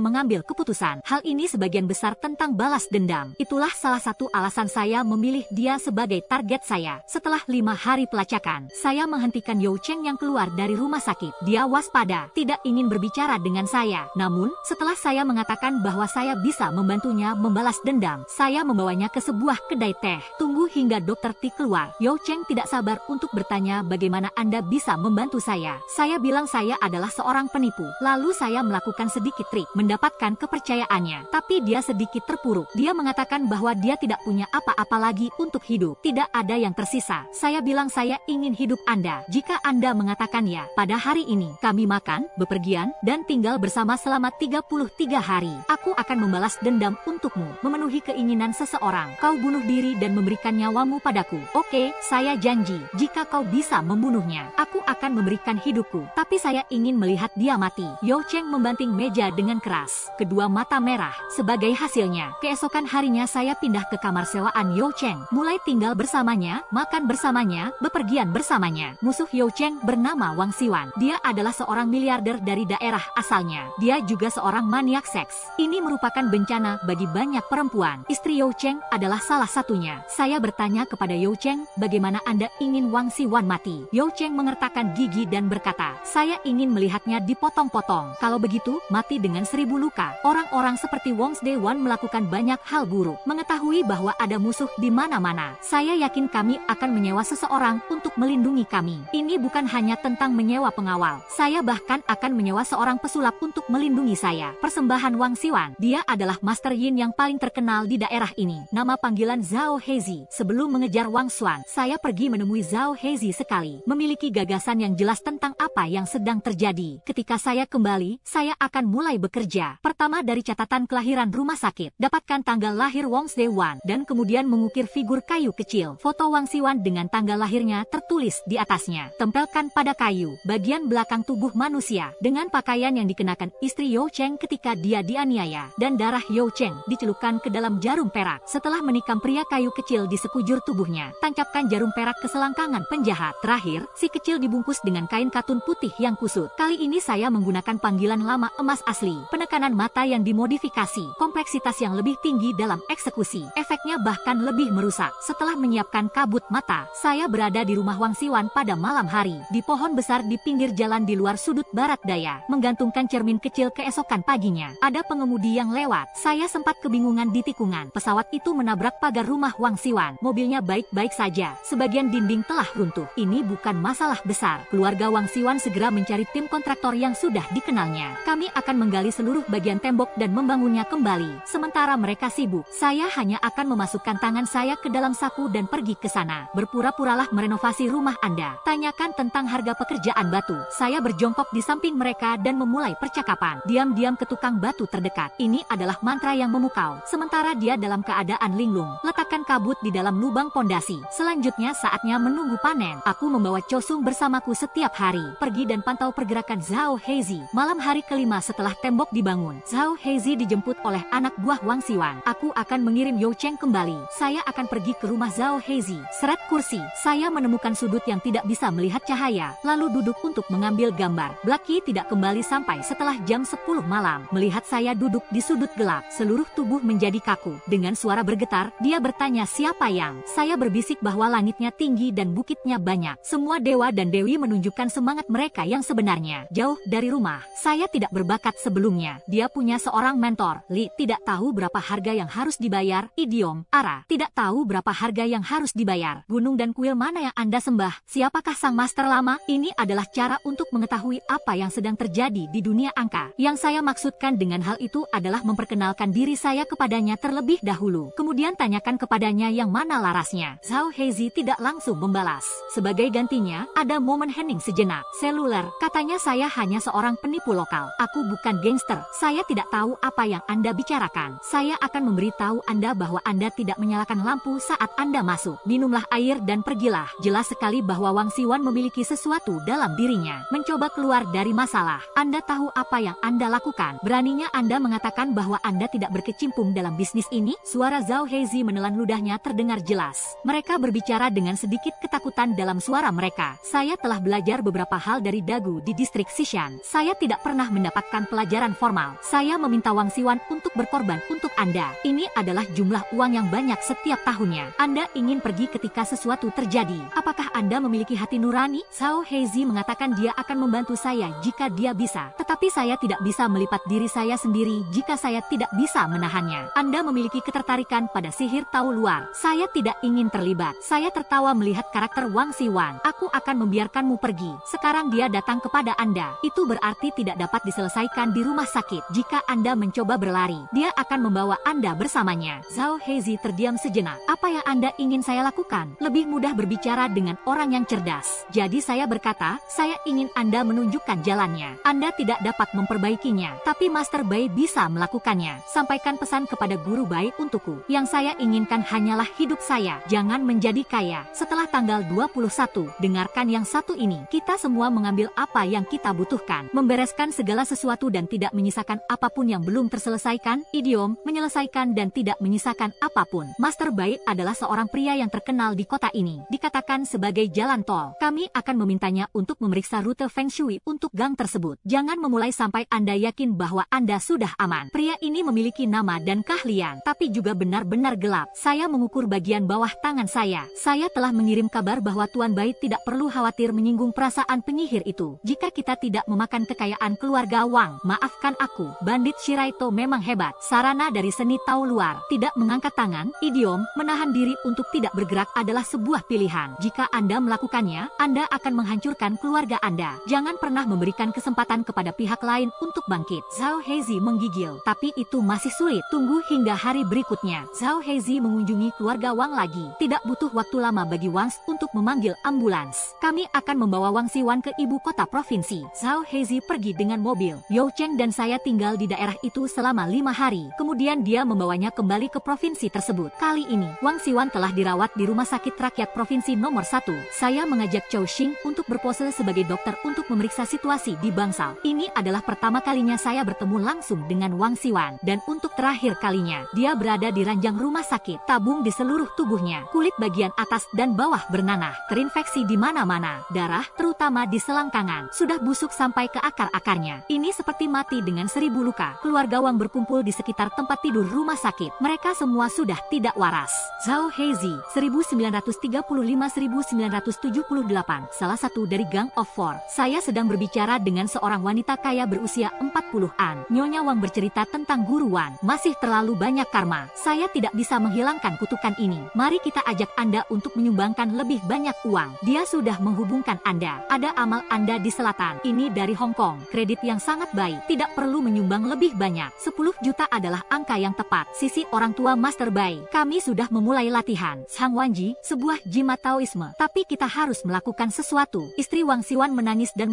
mengambil keputusan. Hal ini sebagian besar tentang balas dendam. Itulah salah satu alasan saya memilih dia sebagai target saya. Setelah 5 hari pelacakan, saya menghentikan Yao Cheng yang keluar dari rumah sakit. Dia waspada, tidak ingin berbicara dengan saya. Namun, setelah saya mengatakan bahwa saya bisa membantunya membalas dendam, saya membawanya ke sebuah kedai teh. Tunggu hingga Dr. T keluar. Yao Cheng tidak sabar untuk bertanya bagaimana Anda bisa membantu saya. Saya bilang saya adalah seorang penipu. Lalu saya melakukan sedikit trik, mendapatkan kepercayaannya. Tapi dia sedikit terpuruk. Dia mengatakan bahwa dia tidak punya apa-apa lagi untuk hidup. Tidak ada yang tersisa. Saya bilang saya ingin hidup Anda. Jika Anda mengatakan ya, pada hari ini, kami makan, bepergian, dan tinggal bersama selama 33 hari. Aku akan membalas dendam untukmu, memenuhi keinginan seseorang. Kau bunuh diri dan memberikan nyawamu padaku. Oke, saya janji, jika kau bisa membunuhnya, aku akan memberikan hidupku. Tapi saya ingin melihat dia mati. Yao Cheng membanting meja dengan keras. Kedua mata merah. Sebagai hasilnya, keesokan harinya saya pindah ke kamar sewaan Yao Cheng. Mulai tinggal bersamanya, makan bersamanya, bepergian bersamanya. Musuh Yao Cheng bernama Wang Xiwan. Dia adalah seorang miliarder dari daerah asalnya. Dia juga seorang maniak seks. Ini merupakan bencana bagi banyak perempuan. Istri Yao Cheng adalah salah satunya. Saya bertanya kepada Yao Cheng, bagaimana Anda ingin Wang Xiwan mati? Yao Cheng mengertakkan gigi dan berkata, saya ingin melihatnya dipotong-potong. Kalau begitu, mati dengan 1000 luka. Orang-orang seperti Wang Xiwan melakukan banyak hal buruk. Mengetahui bahwa ada musuh di mana-mana, saya yakin kami akan menyewa seseorang untuk melindungi kami. Ini bukan hanya tentang menyewa pengawal. Saya bahkan akan menyewa seorang pesulap untuk melindungi saya. Persembahan Wang Xiwan. Dia adalah Master Yin yang paling terkenal di daerah ini. Nama panggilan Zhao Hezi. Sebelum mengejar Wang Xuan, saya pergi menemui Zhao Hezi sekali. Memiliki gagasan yang jelas tentang apa yang sedang terjadi. Ketika saya kembali, saya akan mulai bekerja. Pertama dari catatan kelahiran rumah sakit. Dapatkan tanggal lahir Wang Xiwan dan kemudian mengukir figur kayu kecil. Foto Wang Xiwan dengan tanggal lahirnya tertulis di atasnya. Tempelkan pada kayu bagian belakang tubuh manusia dengan pakaian yang dikenakan istri Yao Cheng ketika dia dianiaya, dan darah Yao Cheng dicelupkan ke dalam jarum perak. Setelah menikam pria kayu kecil di sekujur tubuhnya, tancapkan jarum perak ke selangkangan penjahat. Terakhir, si kecil dibungkus dengan kain katun putih yang kusut. Kali ini saya menggunakan panggilan lama emas asli, penekanan mata yang dimodifikasi, kompleksitas yang lebih tinggi dalam eksekusi. Efeknya bahkan lebih merusak. Setelah menyiapkan kabut mata, saya berada di rumah Wang Xiwan pada malam hari, di pohon besar di pinggir jalan di luar sudut barat daya, menggantungkan cermin kecil keesokan paginya. Ada pengemudi yang lewat. Saya sempat kebingungan di tikungan. Pesawat itu menabrak pagar rumah Wang Xiwan. Mobilnya baik-baik saja. Sebagian dinding telah runtuh. Ini bukan masalah besar. Keluarga Wang Xiwan segera mencari tim kontraktor yang sudah dikenalnya. Kami akan menggali seluruh bagian tembok dan membangunnya kembali. Sementara mereka sibuk, saya hanya akan memasukkan tangan saya ke dalam saku dan pergi ke sana. Berpura-puralah merenovasi rumah Anda. Tanyakan tentang harga pekerjaan batu. Saya berjongkok di samping mereka dan memulai percakapan. Diam-diam ke tukang batu terdekat. Ini adalah mantra yang memukau. Sementara dia dalam keadaan linglung. Letakkan kabut di dalam lubang pondasi. Selanjutnya saatnya menunggu panen. Aku membawa Chosung bersamaku setiap hari. Pergi dan pantau pergerakan Zhao Hezi. Malam hari kelima setelah tembok dibangun, Zhao Hezi dijemput oleh anak buah Wang Xiwan. Aku akan mengirim Yao Cheng kembali. Saya akan pergi ke rumah Zhao Hezi. Seret kursi. Saya menemukan sudut yang tidak bisa melihat cahaya, lalu duduk untuk mengambil gambar. Blackie tidak kembali sampai setelah jam 10 malam. Melihat saya duduk di sudut gelap, seluruh tubuh menjadi kaku. Dengan suara bergetar, dia bertanya siapa yang. Saya berbisik bahwa langitnya tinggi dan bukitnya banyak. Semua dewa dan dewi menunjukkan semangat mereka yang sebenarnya. Jauh dari rumah, saya tidak berbakat sebelumnya. Dia punya seorang mentor. Li tidak tahu berapa harga yang harus dibayar. Idiom, Ara tidak tahu berapa harga yang harus dibayar. Gunung dan kuil mana yang Anda sembah? Siapakah sang master lama? Ini adalah cara untuk mengetahui apa yang sedang terjadi di dunia angka. Yang saya maksudkan dengan hal itu adalah memperkenalkan diri saya kepadanya terlebih dahulu. Kemudian tanyakan kepadanya yang mana larasnya. Zhao Hezi tidak langsung membalas. Sebagai gantinya, ada momen hening sejenak. Seluler, katanya saya hanya seorang penipu lokal. Aku bukan gangster. Saya tidak tahu apa yang Anda bicarakan. Saya akan memberitahu Anda bahwa Anda tidak menyalakan lampu saat Anda masuk. Minumlah air dan pergilah. Jelas sekali bahwa Wang Xiwan memiliki sesuatu dalam dirinya. Mencoba keluar keluar dari masalah. Anda tahu apa yang Anda lakukan? Beraninya Anda mengatakan bahwa Anda tidak berkecimpung dalam bisnis ini? Suara Zhao Heizi menelan ludahnya terdengar jelas. Mereka berbicara dengan sedikit ketakutan dalam suara mereka. Saya telah belajar beberapa hal dari Dagu di distrik Xishan. Saya tidak pernah mendapatkan pelajaran formal. Saya meminta Wang Xiwan untuk berkorban untuk Anda. Ini adalah jumlah uang yang banyak setiap tahunnya. Anda ingin pergi ketika sesuatu terjadi. Apakah Anda memiliki hati nurani? Zhao Heizi mengatakan dia akan membantu saya jika dia bisa. Tetapi saya tidak bisa melipat diri saya sendiri jika saya tidak bisa menahannya. Anda memiliki ketertarikan pada sihir tahu luar. Saya tidak ingin terlibat. Saya tertawa melihat karakter Wang Xiwan. Aku akan membiarkanmu pergi. Sekarang dia datang kepada Anda. Itu berarti tidak dapat diselesaikan di rumah sakit. Jika Anda mencoba berlari, dia akan membawa Anda bersamanya. Zhao Heizi terdiam sejenak. Apa yang Anda ingin saya lakukan? Lebih mudah berbicara dengan orang yang cerdas. Jadi saya berkata, saya ingin Anda menunjukkan jalannya. Anda tidak dapat memperbaikinya, tapi Master Bai bisa melakukannya. Sampaikan pesan kepada Guru Bai untukku. Yang saya inginkan hanyalah hidup saya. Jangan menjadi kaya. Setelah tanggal 21, dengarkan yang satu ini. Kita semua mengambil apa yang kita butuhkan. Membereskan segala sesuatu dan tidak menyisakan apapun yang belum terselesaikan. Idiom, menyelesaikan dan tidak menyisakan apapun. Master Bai adalah seorang pria yang terkenal di kota ini. Dikatakan sebagai jalan tol. Kami akan memintanya untuk memeriksa rute Feng Shui untuk gang tersebut. Jangan memulai sampai Anda yakin bahwa Anda sudah aman. Pria ini memiliki nama dan keahlian, tapi juga benar-benar gelap. Saya mengukur bagian bawah tangan saya. Saya telah mengirim kabar bahwa Tuan Bai tidak perlu khawatir menyinggung perasaan penyihir itu. Jika kita tidak memakan kekayaan keluarga Wang, maafkan aku. Bandit Shiraito memang hebat. Sarana dari seni tahu luar. Tidak mengangkat tangan, idiom, menahan diri untuk tidak bergerak adalah sebuah pilihan. Jika Anda melakukannya, Anda akan menghancurkan keluarga Anda. Jangan pernah memberikan kesempatan kepada pihak lain untuk bangkit. Zhao Heizi menggigil. Tapi itu masih sulit. Tunggu hingga hari berikutnya. Zhao Heizi mengunjungi keluarga Wang lagi. Tidak butuh waktu lama bagi Wang untuk memanggil ambulans. Kami akan membawa Wang Xiwan ke ibu kota provinsi. Zhao Heizi pergi dengan mobil. Yao Cheng dan saya tinggal di daerah itu selama 5 hari. Kemudian dia membawanya kembali ke provinsi tersebut. Kali ini, Wang Xiwan telah dirawat di Rumah Sakit Rakyat Provinsi nomor 1. Saya mengajak Chou Xing untuk berpose sebagai dokter untuk memeriksa situasi di bangsal. Ini adalah pertama kalinya saya bertemu langsung dengan Wang Xiwan. Dan untuk terakhir kalinya, dia berada di ranjang rumah sakit. Tabung di seluruh tubuhnya. Kulit bagian atas dan bawah bernanah. Terinfeksi di mana-mana. Darah, terutama di selangkangan, sudah busuk sampai ke akar-akarnya. Ini seperti mati dengan 1000 luka. Keluarga Wang berkumpul di sekitar tempat tidur rumah sakit. Mereka semua sudah tidak waras. Zhao Heizi, 1975-1978, salah satu dari Gang of Four. Saya sedang berbicara dengan seorang wanita kaya berusia 40-an. Nyonya Wang bercerita tentang Guru Wan. Masih terlalu banyak karma. Saya tidak bisa menghilangkan kutukan ini. Mari kita ajak Anda untuk menyumbangkan lebih banyak uang. Dia sudah menghubungkan Anda. Ada amal Anda di selatan. Ini dari Hong Kong. Kredit yang sangat baik. Tidak perlu menyumbang lebih banyak. 10 juta adalah angka yang tepat. Sisi orang tua Master Bai. Kami sudah memulai latihan. Sang Wanji, sebuah jimat Taoisme. Tapi kita harus melakukan sesuatu. Istri Wang Xiwan menangis dan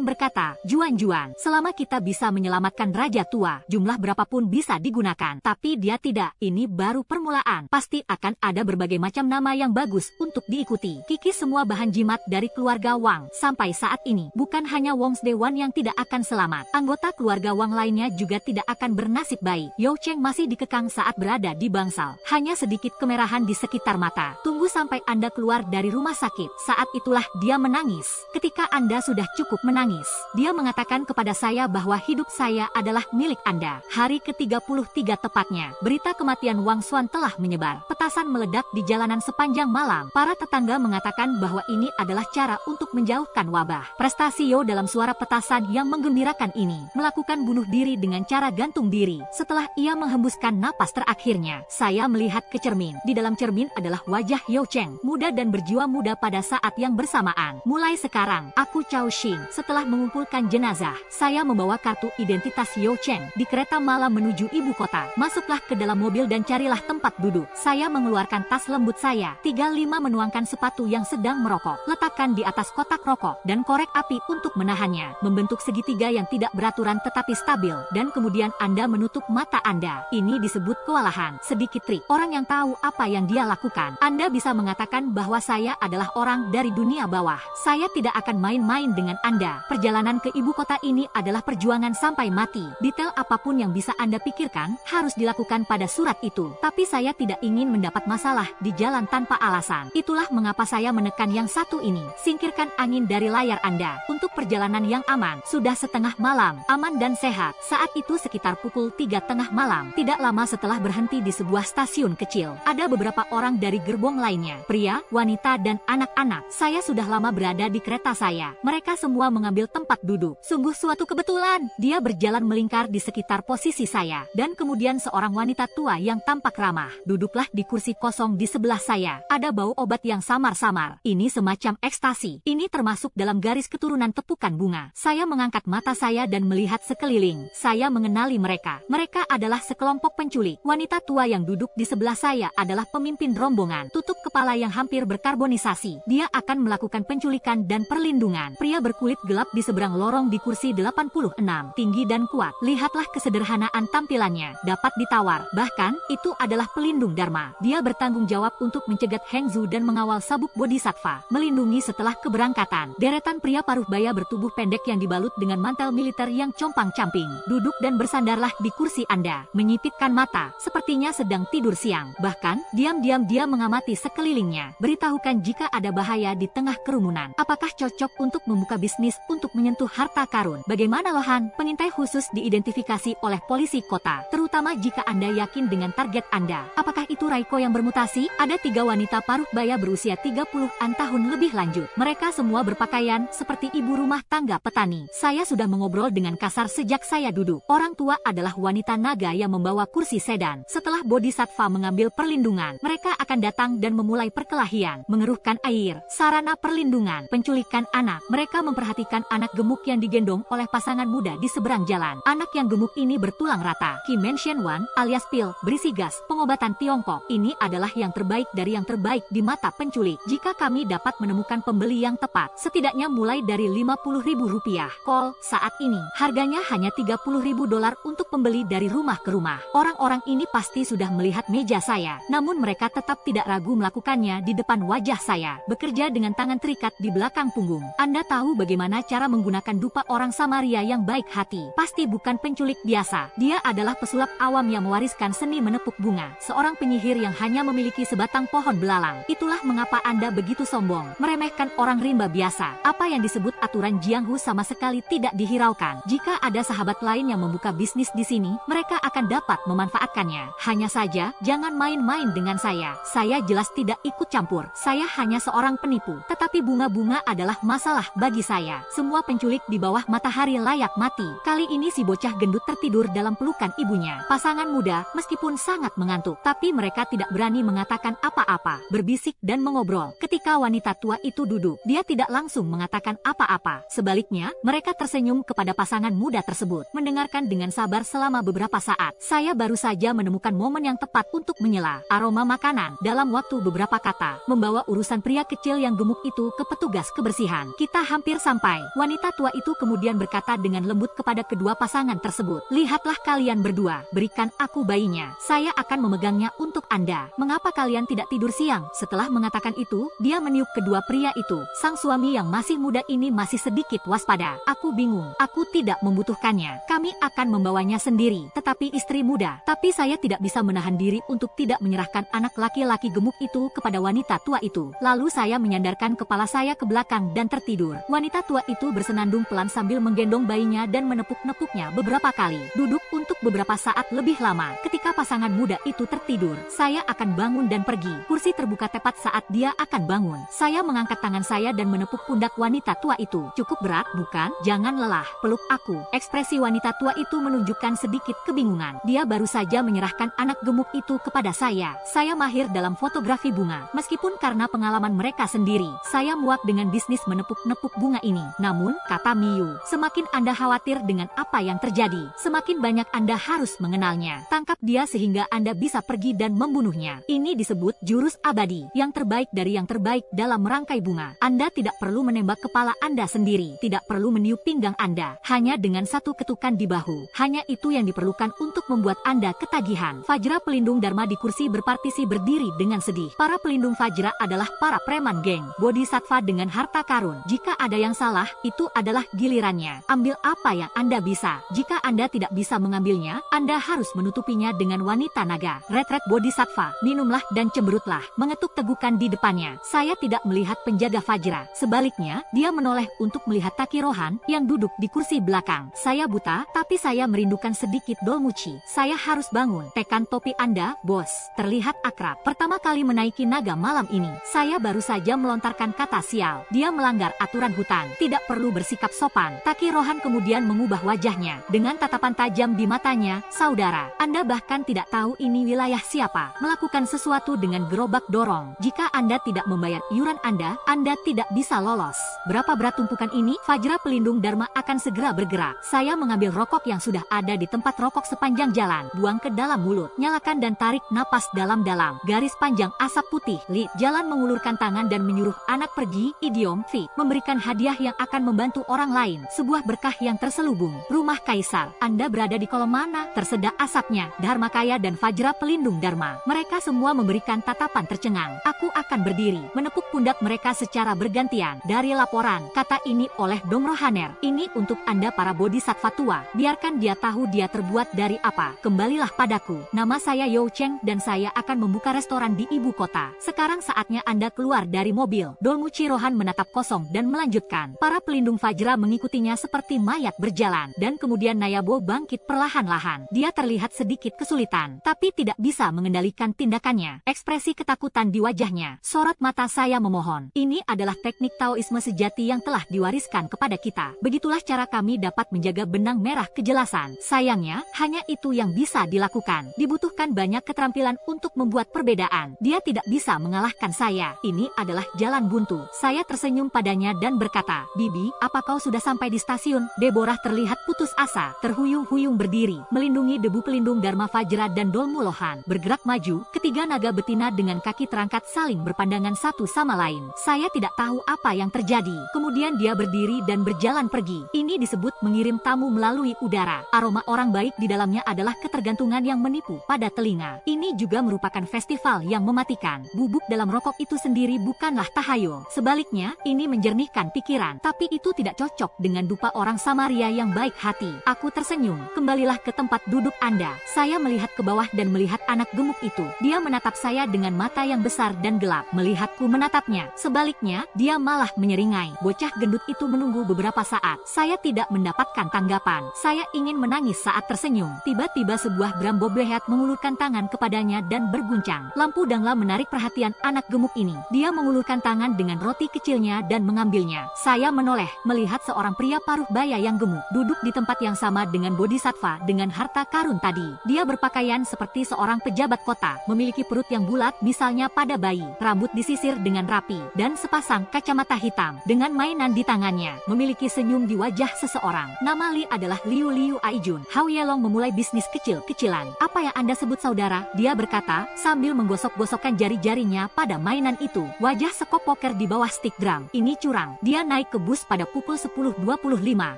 berkata, Juan, selama kita bisa menyelamatkan Raja Tua, jumlah berapapun bisa digunakan. Tapi dia tidak. Ini baru permulaan. Pasti akan ada berbagai macam nama yang bagus untuk diikuti. Kikis semua bahan jimat dari keluarga Wang. Sampai saat ini, bukan hanya Wong Dewan yang tidak akan selamat. Anggota keluarga Wang lainnya juga tidak akan bernasib baik. Yao Cheng masih dikekang saat berada di bangsal. Hanya sedikit kemerahan di sekitar mata. Tunggu sampai Anda keluar dari rumah sakit. Saat itulah dia menangis. Ketika Anda sudah cukup menangis, dia mengatakan kepada saya bahwa hidup saya adalah milik Anda. Hari ke-33 tepatnya, berita kematian Wang Xuan telah menyebar. Petasan meledak di jalanan sepanjang malam. Para tetangga mengatakan bahwa ini adalah cara untuk menjauhkan wabah. Prestasi Yo dalam suara petasan yang menggembirakan ini, melakukan bunuh diri dengan cara gantung diri. Setelah ia menghembuskan napas terakhirnya, saya melihat ke cermin. Di dalam cermin adalah wajah Yao Cheng, muda dan berjiwa muda pada saat yang bersamaan. Mulai sekarang, aku Chou Xing. Setelah mengumpulkan jenazah, saya membawa kartu identitas Yao Cheng di kereta malam menuju ibu kota. Masuklah ke dalam mobil dan carilah tempat duduk. Saya mengeluarkan tas lembut saya. 35 menuangkan sepatu yang sedang merokok. Letakkan di atas kotak rokok dan korek api untuk menahannya. Membentuk segitiga yang tidak beraturan tetapi stabil. Dan kemudian Anda menutup mata Anda. Ini disebut kewalahan. Sedikit trik. Orang yang tahu apa yang dia lakukan. Anda bisa mengatakan bahwa saya adalah orang dari dunia bawah. Saya tidak akan main-main dengan Anda. Anda. Perjalanan ke ibu kota ini adalah perjuangan sampai mati. Detail apapun yang bisa Anda pikirkan harus dilakukan pada surat itu. Tapi saya tidak ingin mendapat masalah di jalan tanpa alasan. Itulah mengapa saya menekan yang satu ini. Singkirkan angin dari layar Anda. Untuk perjalanan yang aman, sudah setengah malam, aman dan sehat. Saat itu sekitar pukul 3 tengah malam. Tidak lama setelah berhenti di sebuah stasiun kecil, ada beberapa orang dari gerbong lainnya. Pria, wanita, dan anak-anak. Saya sudah lama berada di kereta saya. Mereka semua mengambil tempat duduk. Sungguh suatu kebetulan. Dia berjalan melingkar di sekitar posisi saya. Dan kemudian seorang wanita tua yang tampak ramah duduklah di kursi kosong di sebelah saya. Ada bau obat yang samar-samar. Ini semacam ekstasi. Ini termasuk dalam garis keturunan tepukan bunga. Saya mengangkat mata saya dan melihat sekeliling. Saya mengenali mereka. Mereka adalah sekelompok penculik. Wanita tua yang duduk di sebelah saya adalah pemimpin rombongan. Tutup kepala yang hampir berkarbonisasi. Dia akan melakukan penculikan dan perlindungan. Pria berkulit gelap di seberang lorong di kursi 86. Tinggi dan kuat. Lihatlah kesederhanaan tampilannya. Dapat ditawar. Bahkan, itu adalah pelindung Dharma. Dia bertanggung jawab untuk mencegat Hengzu dan mengawal sabuk bodhisattva. Melindungi setelah keberangkatan. Deretan pria paruh baya bertubuh pendek yang dibalut dengan mantel militer yang compang-camping. Duduk dan bersandarlah di kursi Anda. Menyipitkan mata. Sepertinya sedang tidur siang. Bahkan, diam-diam dia mengamati sekelilingnya. Beritahukan jika ada bahaya di tengah kerumunan. Apakah cocok untuk membuka bisnis untuk menyentuh harta karun? Bagaimana Lohan? Pengintai khusus diidentifikasi oleh polisi kota. Terutama jika Anda yakin dengan target Anda. Apakah itu Raiko yang bermutasi? Ada 3 wanita paruh baya berusia 30-an tahun lebih lanjut. Mereka semua berpakaian seperti ibu rumah tangga petani. Saya sudah mengobrol dengan kasar sejak saya duduk. Orang tua adalah wanita naga yang membawa kursi sedan. Setelah bodhisattva mengambil perlindungan, mereka akan datang dan memulai perkelahian. Mengeruhkan air, sarana perlindungan, penculikan anak. Mereka memperhatikan anak gemuk yang digendong oleh pasangan muda di seberang jalan. Anak yang gemuk ini bertulang rata. Kimensian Wan alias pil berisi gas, pengobatan Tiongkok. Ini adalah yang terbaik dari yang terbaik di mata penculik. Jika kami dapat menemukan pembeli yang tepat, setidaknya mulai dari 50.000 rupiah. Call saat ini harganya hanya 30.000 dolar untuk pembeli dari rumah ke rumah. Orang-orang ini pasti sudah melihat meja saya, namun mereka tetap tidak ragu melakukannya di depan wajah saya. Bekerja dengan tangan terikat di belakang punggung. Anda tahu bagaimana cara menggunakan dupa orang Samaria yang baik hati. Pasti bukan penculik biasa. Dia adalah pesulap awam yang mewariskan seni menepuk bunga. Seorang penyihir yang hanya memiliki sebatang pohon belalang. Itulah mengapa Anda begitu sombong, meremehkan orang rimba biasa. Apa yang disebut aturan Jianghu sama sekali tidak dihiraukan. Jika ada sahabat lain yang membuka bisnis di sini, mereka akan dapat memanfaatkannya. Hanya saja, jangan main-main dengan saya. Saya jelas tidak ikut campur. Saya hanya seorang penipu. Tetapi bunga-bunga adalah masalah bagi saya. Semua penculik di bawah matahari layak mati. Kali ini si bocah gendut tertidur dalam pelukan ibunya. Pasangan muda, meskipun sangat mengantuk, tapi mereka tidak berani mengatakan apa-apa, berbisik dan mengobrol. Ketika wanita tua itu duduk, dia tidak langsung mengatakan apa-apa. Sebaliknya, mereka tersenyum kepada pasangan muda tersebut. Mendengarkan dengan sabar selama beberapa saat. Saya baru saja menemukan momen yang tepat untuk menyela aroma makanan dalam waktu beberapa kata. Membawa urusan pria kecil yang gemuk itu ke petugas kebersihan. Kita hampir sampai. Wanita tua itu kemudian berkata dengan lembut kepada kedua pasangan tersebut. Lihatlah kalian berdua. Berikan aku bayinya. Saya akan memegangnya untuk Anda. Mengapa kalian tidak tidur siang? Setelah mengatakan itu, dia meniup kedua pria itu. Sang suami yang masih muda ini masih sedikit waspada. Aku bingung. Aku tidak membutuhkannya. Kami akan membawanya sendiri. Tetapi istri muda. Tapi saya tidak bisa menahan diri untuk tidak menyerahkan anak laki-laki gemuk itu kepada wanita tua itu. Lalu saya menyandarkan kepala saya ke belakang dan tertidur. Wanita tua itu bersenandung pelan sambil menggendong bayinya dan menepuk-nepuknya beberapa kali. Duduk untuk beberapa saat lebih lama. Ketika pasangan muda itu tertidur, saya akan bangun dan pergi. Kursi terbuka tepat saat dia akan bangun. Saya mengangkat tangan saya dan menepuk pundak wanita tua itu. Cukup berat, bukan? Jangan lelah. Peluk aku. Ekspresi wanita tua itu menunjukkan sedikit kebingungan. Dia baru saja menyerahkan anak gemuk itu kepada saya. Saya mahir dalam fotografi bunga. Meskipun karena pengalaman mereka sendiri, saya muak dengan bisnis menepuk-nepuk bunga ini. Namun, kata Miyu, semakin Anda khawatir dengan apa yang terjadi, semakin banyak Anda harus mengenalnya. Tangkap dia sehingga Anda bisa pergi dan membunuhnya. Ini disebut jurus abadi, yang terbaik dari yang terbaik dalam merangkai bunga. Anda tidak perlu menembak kepala Anda sendiri, tidak perlu meniup pinggang Anda, hanya dengan satu ketukan di bahu. Hanya itu yang diperlukan untuk membuat Anda ketagihan. Fajra pelindung Dharma di kursi berpartisi berdiri dengan sedih. Para pelindung Fajra adalah para preman geng Bodhisattva dengan harta karun. Jika ada yang salah salah, itu adalah gilirannya. Ambil apa yang Anda bisa. Jika Anda tidak bisa mengambilnya, Anda harus menutupinya dengan wanita naga. Retret Bodhisattva, minumlah dan cemberutlah. Mengetuk tegukan di depannya. Saya tidak melihat penjaga Fajra. Sebaliknya, dia menoleh untuk melihat Taki Rohan yang duduk di kursi belakang. Saya buta, tapi saya merindukan sedikit Dolmuci. Saya harus bangun. Tekan topi Anda, bos. Terlihat akrab. Pertama kali menaiki naga malam ini. Saya baru saja melontarkan kata sial. Dia melanggar aturan hutan. Tidak perlu bersikap sopan. Taki Rohan kemudian mengubah wajahnya. Dengan tatapan tajam di matanya, saudara, Anda bahkan tidak tahu ini wilayah siapa. Melakukan sesuatu dengan gerobak dorong. Jika Anda tidak membayar iuran Anda tidak bisa lolos. Berapa berat tumpukan ini? Fajra pelindung Dharma akan segera bergerak. Saya mengambil rokok yang sudah ada di tempat rokok sepanjang jalan. Buang ke dalam mulut. Nyalakan dan tarik napas dalam-dalam. Garis panjang asap putih. Li. Jalan mengulurkan tangan dan menyuruh anak pergi. Idiom. V. Memberikan hadiah yang akan membantu orang lain. Sebuah berkah yang terselubung. Rumah Kaisar. Anda berada di kolom mana? Tersedak asapnya. Dharmakaya dan Fajra pelindung Dharma. Mereka semua memberikan tatapan tercengang. Aku akan berdiri. Menepuk pundak mereka secara bergantian. Dari laporan, kata ini oleh Dong Rohaner. Ini untuk Anda para bodhisattva tua. Biarkan dia tahu dia terbuat dari apa. Kembalilah padaku. Nama saya Yao Cheng dan saya akan membuka restoran di ibu kota. Sekarang saatnya Anda keluar dari mobil. Dolmuci Rohan menatap kosong dan melanjutkan. Para pelindung Fajra mengikutinya seperti mayat berjalan. Dan kemudian Nayabo bangkit perlahan-lahan. Dia terlihat sedikit kesulitan, tapi tidak bisa mengendalikan tindakannya. Ekspresi ketakutan di wajahnya. Sorot mata saya memohon. Ini adalah teknik Taoisme sejati yang telah diwariskan kepada kita. Begitulah cara kami dapat menjaga benang merah kejelasan. Sayangnya, hanya itu yang bisa dilakukan. Dibutuhkan banyak keterampilan untuk membuat perbedaan. Dia tidak bisa mengalahkan saya. Ini adalah jalan buntu. Saya tersenyum padanya dan berkata, Bibi, apa kau sudah sampai di stasiun? Deborah terlihat putus asa, terhuyung-huyung berdiri, melindungi debu pelindung Dharma Fajra dan Dolmu Lohan. Bergerak maju, ketiga naga betina dengan kaki terangkat saling berpandangan satu sama lain. Saya tidak tahu apa yang terjadi. Kemudian dia berdiri dan berjalan pergi. Ini disebut mengirim tamu melalui udara. Aroma orang baik di dalamnya adalah ketergantungan yang menipu pada telinga. Ini juga merupakan festival yang mematikan. Bubuk dalam rokok itu sendiri bukanlah tahayul. Sebaliknya, ini menjernihkan pikiran. Tapi itu tidak cocok dengan dupa orang Samaria yang baik hati. Aku tersenyum. Kembalilah ke tempat duduk Anda. Saya melihat ke bawah dan melihat anak gemuk itu. Dia menatap saya dengan mata yang besar dan gelap. Melihatku menatapnya. Sebaliknya, dia malah menyeringai. Bocah gendut itu menunggu beberapa saat. Saya tidak mendapatkan tanggapan. Saya ingin menangis saat tersenyum. Tiba-tiba sebuah Brambo Behat mengulurkan tangan kepadanya dan berguncang. Lampu Dangla menarik perhatian anak gemuk ini. Dia mengulurkan tangan dengan roti kecilnya dan mengambilnya. Saya menoleh, melihat seorang pria paruh baya yang gemuk, duduk di tempat yang sama dengan bodhisattva dengan harta karun tadi. Dia berpakaian seperti seorang pejabat kota, memiliki perut yang bulat misalnya pada bayi, rambut disisir dengan rapi, dan sepasang kacamata hitam. Dengan mainan di tangannya, memiliki senyum di wajah seseorang. Nama Li adalah Liu Liu Aijun. Hao Yelong memulai bisnis kecil-kecilan. Apa yang Anda sebut saudara? Dia berkata, sambil menggosok-gosokkan jari-jarinya pada mainan itu. Wajah sekop poker di bawah stick drum. Ini curang. Dia naik ke bus pada pukul 10.25.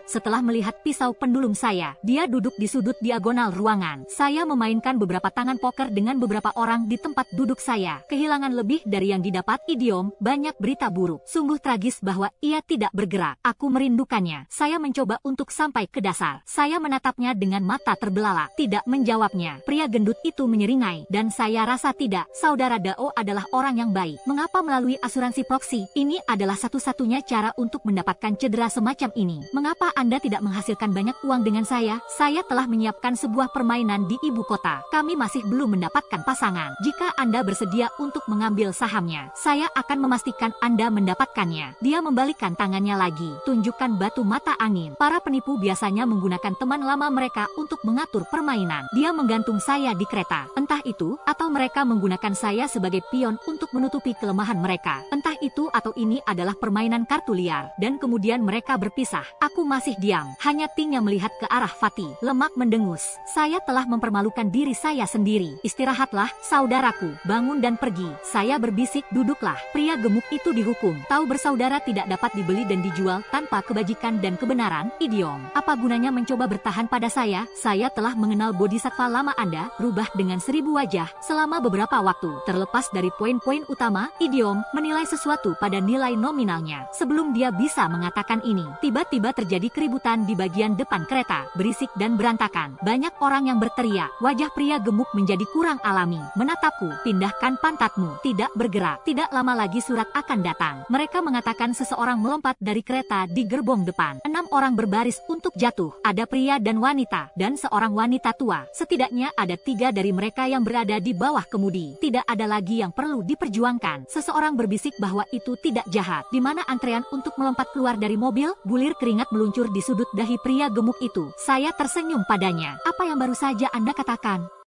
Setelah melihat pisau pendulum saya, dia duduk di sudut diagonal ruangan. Saya memainkan beberapa tangan poker dengan beberapa orang di tempat duduk saya. Kehilangan lebih dari yang didapat. Idiom, banyak berita buruk. Sungguh tragis bahwa ia tidak bergerak. Aku merindukannya. Saya mencoba untuk sampai ke dasar. Saya menatapnya dengan mata terbelalak. Tidak menjawabnya. Pria gendut itu menyeringai. Dan saya rasa tidak. Saudara Dao adalah orang yang baik. Mengapa melalui asuransi proksi? Ini adalah satu-satunya cara untuk mendapatkan cedera semacam ini. Mengapa Anda tidak menghasilkan banyak uang dengan saya? Saya telah menyiapkan sebuah permainan di ibu kota. Kami masih belum mendapatkan pasangan. Jika Anda bersedia untuk mengambil sahamnya, saya akan memastikan Anda mendapatkannya. Dia membalikkan tangannya lagi. Tunjukkan batu mata angin. Para penipu biasanya menggunakan teman lama mereka untuk mengatur permainan. Dia menggantung saya di kereta. Entah itu, atau mereka menggunakan saya sebagai pion untuk menutupi kelemahan mereka. Entah itu atau ini adalah permainan kartu liar. Dan kemudian mereka berpisah. Aku masih diam. Hanya tinggal melihat ke arah Fatih. Lemak mendengus. Saya telah mempermalukan diri saya sendiri. Istirahatlah, saudaraku. Bangun dan pergi. Saya berbisik, duduklah. Pria gemuk itu dihukum. Tahu bersaudara tidak dapat dibeli dan dijual tanpa kebajikan dan kebenaran. Idiom. Apa gunanya mencoba bertahan pada saya? Saya telah mengenal bodhisattva lama Anda, rubah dengan 1000 wajah, selama beberapa waktu. Terlepas dari poin-poin utama, idiom menilai sesuatu pada nilai nominalnya. Sebelum dia dia bisa mengatakan ini. Tiba-tiba terjadi keributan di bagian depan kereta, berisik dan berantakan. Banyak orang yang berteriak. Wajah pria gemuk menjadi kurang alami. Menatapku, pindahkan pantatmu, tidak bergerak. Tidak lama lagi surat akan datang. Mereka mengatakan seseorang melompat dari kereta di gerbong depan. 6 orang berbaris untuk jatuh. Ada pria dan wanita, dan seorang wanita tua. Setidaknya ada 3 dari mereka yang berada di bawah kemudi. Tidak ada lagi yang perlu diperjuangkan. Seseorang berbisik bahwa itu tidak jahat. Di mana antrean untuk melompat keluar dari mobil? Bulir keringat meluncur di sudut dahi pria gemuk itu. Saya tersenyum padanya. Apa yang baru saja Anda katakan?